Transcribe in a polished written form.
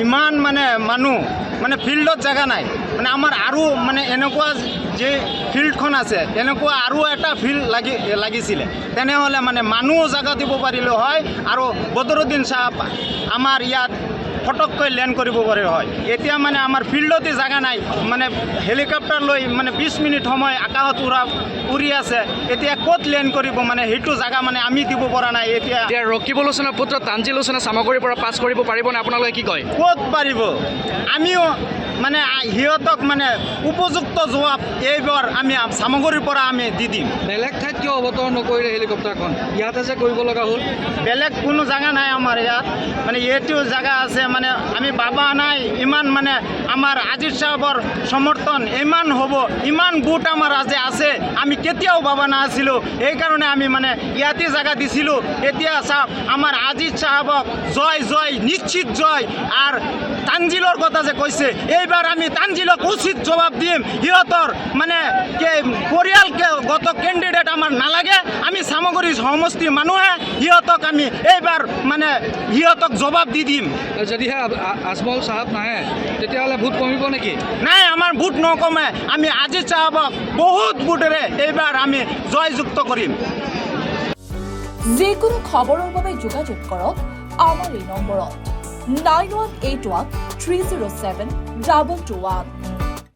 ইমান মানে মানুহ মানে ফিল্ডত জেগা নাই মানে আমাৰ আৰু মানে এনেকুৱা যে ফিল্ডখন আছে এনেকুৱা আৰু এটা ফিল্ড লাগিছিলে তেনেহ'লে মানে মানুহ জেগা দিব পাৰিলে হয় আৰু বদৰুদ্দিন চাহাব আমাৰ ইয়াত ফটককৈ লেণ্ড কৰিব পাৰিলে হয়। এতিয়া মানে আমাৰ ফিল্ডতে জেগা নাই মানে হেলিকপ্টাৰ লৈ মানে 20 মিনিট সময় আকাশত উৰি আছে এতিয়া ক'ত লেণ্ড কৰিব মানে সেইটো জেগা মানে আমি দিব পৰা নাই। এতিয়া ৰকিব লোচনৰ পুত্ৰ তানজিল লোচনে চামগুৰিৰ পৰা পাছ কৰিব পাৰিবনে আপোনালোকে কি কয়? ক'ত পাৰিব আমিও মানে সিহঁতক মানে উপযুক্ত জবাব এইবাৰ আমি চামগুৰিৰ পৰা আমি দি দিম। বেলেগ ঠাইত কিয় অৱতৰণ নকৰিলে হেলিকপ্টাৰখন ইয়াতে যে কৰিব লগা হ'ল? বেলেগ কোনো জেগা নাই আমাৰ ইয়াত মানে এইটো জেগা আছে মানে আমি বাবা নাই ইমান মানে আমাৰ আজিজ সাহেবৰ সমৰ্থন ইমান হ'ব ইমান গোট আমাৰ আজি আছে আমি কেতিয়াও বাবা নাছিলোঁ সেইকাৰণে আমি মানে ইয়াতে জেগা দিছিলোঁ। এতিয়া চাওক আমাৰ আজিজ সাহেবক জয় জয় নিশ্চিত জয় আৰু তানজিলৰ কথা যে কৈছে এইবাৰ আমি তানজিলক উচিত জবাব দিম। সিহঁতৰ মানে পৰিয়ালগত কেণ্ডিডেট আমাৰ নালাগে আমি চামগুৰি সমষ্টিৰ মানুহে সিহঁতক আমি এইবাৰ মানে সিহঁতক জবাব দি দিম। যদিহে আজমল চাহাব নাহে তেতিয়াহ'লে ভোট কমিব নেকি? নাই আমাৰ ভোট নকমে আমি আজিজ সাহেবক বহুত ভোটেৰে এইবাৰ আমি জয়যুক্ত কৰিম। যিকোনো খবৰৰ বাবে যোগাযোগ কৰক আমাৰ এই নম্বৰত 9181 307 221।